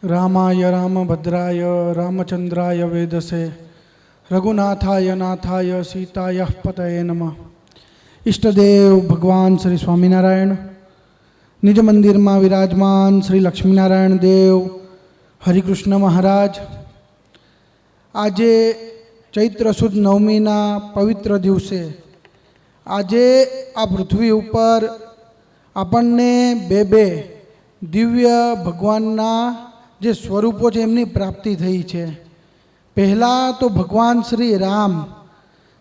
रामाय रामभद्राय रामचंद्राय वेदसे रघुनाथाय नाथाय सीताय पतये नमः। इष्टदेव भगवान श्री स्वामीनारायण, निज मंदिर में विराजमान श्री लक्ष्मीनारायण देव, हरिकृष्ण महाराज, आजे चैत्र सुद नवमीना पवित्र दिवसे आजे आ पृथ्वी पर आपने बे दिव्य भगवानना जे स्वरूपों है एमनी प्राप्ति थई है। पहला तो भगवान श्री राम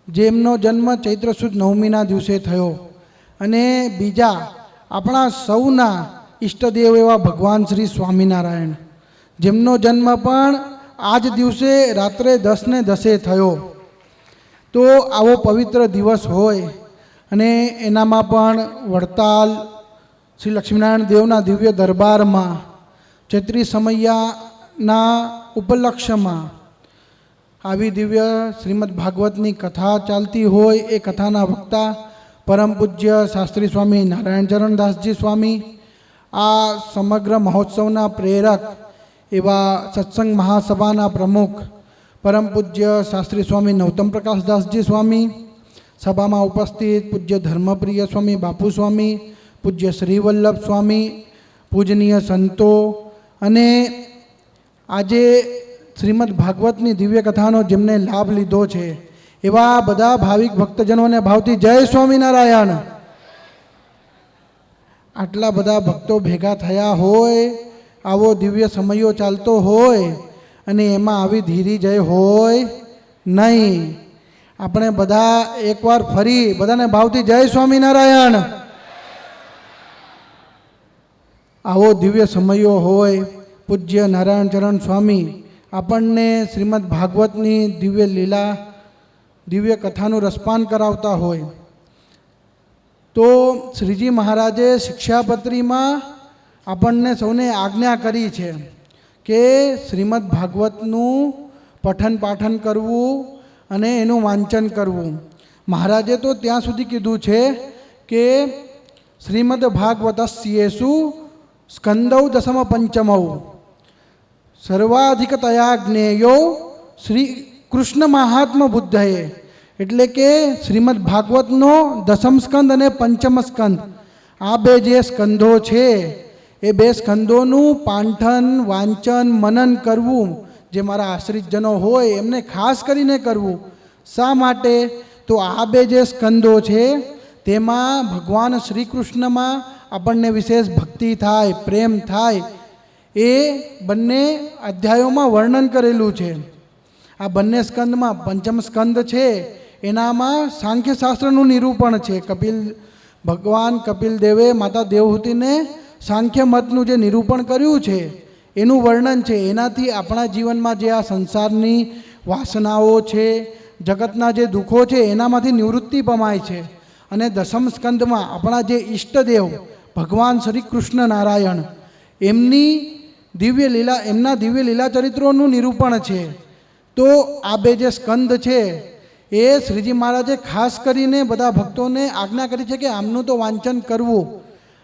जेमनो जन्म चैत्र सुद नवमीना दिवसे थयो अने बीजा अपना सौना इष्टदेव एवं भगवान श्री स्वामीनारायण जेमनो जन्म पण आज दिवसे रात्रे 10:10 थयो। तो आवो पवित्र दिवस होय अने एनामां पण वड़ताल श्री लक्ष्मीनारायण देवना दिव्य दरबार में चैत्री समयना उपलक्ष्य में आवी दिव्य श्रीमद भागवतनी कथा चालती होय। ए कथाना वक्ता परम पूज्य शास्त्री स्वामी नारायण चरण दासजी स्वामी, आ समग्र महोत्सवना प्रेरक एवा सत्संग महासभाना प्रमुख परम पूज्य शास्त्री स्वामी नौतम प्रकाश दासजी स्वामी, सभा में उपस्थित पूज्य धर्मप्रिय स्वामी बापू स्वामी, पूज्य श्रीवल्लभ स्वामी, पूजनीय संतो अने आजे श्रीमद भागवतनी दिव्य कथानो जेमने लाभ लीधो छे एवा बधा भाविक भक्तजनों ने भावती जय स्वामीनारायण। आटला बधा भक्तो भेगा थया होय, आवो दिव्य समयो चालतो होय अने एमां आवी धीरी जय होय नहीं। आपणे बधा एक वार फरी बधाने भावती जय स्वामीनारायण। आवो दिव्य समयो होय। पूज्य नारायण चरण स्वामी आपने श्रीमद भागवतनी दिव्य लीला दिव्य कथानु रसपान करावता होय। तो श्रीजी महाराजे शिक्षापत्री में आपने सौने आज्ञा करी छे के श्रीमद भागवतनु पठन पाठन करवू अने एनु वांचन करवू। महाराजे तो त्यां सुधी कीधुं छे के श्रीमद भागवतस्येषु स्कंदौ दशम पंचमौ सर्वाधिकतया ज्ञेयो श्री कृष्ण महात्मा बुद्धये। एटले के श्रीमद भागवतनो दशम स्कंद अने पंचम स्कंद आ बे जे स्कंदो छे ए बे स्कंदोनु पाठन वांचन मनन करवू जे मारा आश्रित जनो होय एमने खास करीने करवू। शा माटे? तो आ बे जे स्कंदो छे तेमां भगवान श्री कृष्ण में आपने विशेष भक्ति थाय, प्रेम थाय, ए बंने अध्यायों में वर्णन करेलू छे। आ बंने स्कंद में पंचम स्कंद छे एनामां सांख्यशास्त्रनु निरूपण छे। भगवान कपिल देवे माता देवहूति ने सांख्य मतनु जे निरूपण कर्युं छे एनु वर्णन छे। एनाथी आपणा जीवन में जे आ संसारनी वासनाओ छे, जगतना जे दुखो छे एनामांथी निवृत्ति पमाय छे। अने दशम स्कंद में अपना जे इष्टदेव भगवान श्री कृष्ण नारायण एमनी दिव्य लीला एमना दिव्य लीला चरित्रों निरूपण है। तो आ बे जे स्कंद है ए श्रीजी महाराजे खास करीने बधा भक्तों ने आज्ञा करी है कि आमनु तो वांचन करवू।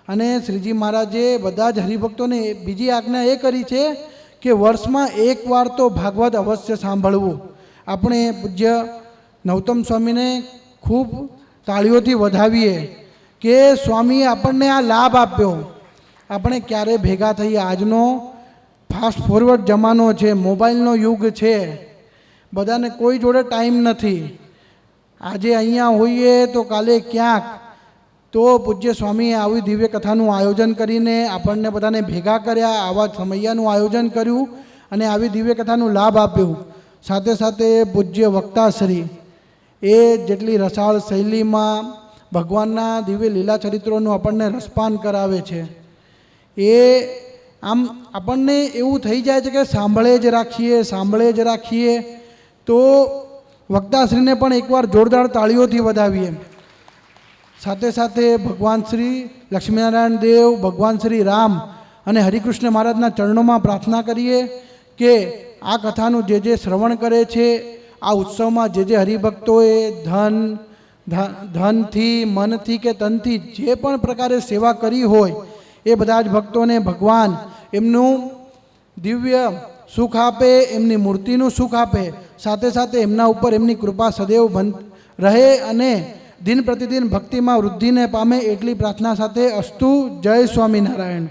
अने श्रीजी महाराजे बधा ज हरिभक्तों ने बीजी आज्ञा ए करी है कि वर्ष में एक वार तो भागवत अवश्य सांभळवू। अपने पूज्य नौतम स्वामी ने खूब ताळीओथी वधावीए के स्वामीए आपणे आ लाभ आप्यो। આપણે ક્યારે ભેગા થઈ? આજનો ફાસ્ટ ફોરવર્ડ જમાનો છે, મોબાઈલનો યુગ છે, બધાને કોઈ જોડે ટાઈમ નથી। આજે અહીંયા હોઈએ તો કાલે ક્યાંક। તો પૂજ્ય સ્વામીએ આવી દિવ્ય કથાનું આયોજન કરીને આપણને બધાને ભેગા કર્યા, આવા સમયનું આયોજન કર્યું અને આવી દિવ્ય કથાનું લાભ આપ્યું। સાથે સાથે પૂજ્ય વક્તાશ્રી એ જેટલી રસાળ શૈલીમાં ભગવાનના દિવ્ય લીલા ચરિત્રોનું આપણને રસપાન કરાવે છે એ આમ આપણને એવું થઈ જાય છે કે સાંભળે જ રાખીએ। તો વક્તાશ્રીને પણ એકવાર જોરદાર તાળીઓથી વધાવીએ। સાથે સાથે ભગવાન શ્રી લક્ષ્મીનારાયણ દેવ, ભગવાન શ્રી રામ અને હરિકૃષ્ણ મહારાજના ચરણોમાં પ્રાર્થના કરીએ કે આ કથાનું જે શ્રવણ કરે છે, આ ઉત્સવમાં જે હરિભક્તોએ ધનથી, મનથી કે તનથી જે પણ પ્રકારે સેવા કરી હોય એ બધા જ ભક્તોને ભગવાન એમનું દિવ્ય સુખ આપે, એમની મૂર્તિનું સુખ આપે, સાથે સાથે એમના ઉપર એમની કૃપા સદૈવ રહે અને દિન પ્રતિદિન ભક્તિમાં વૃદ્ધિને પામે એટલી પ્રાર્થના સાથે અસ્તુ. જય સ્વામિનારાયણ.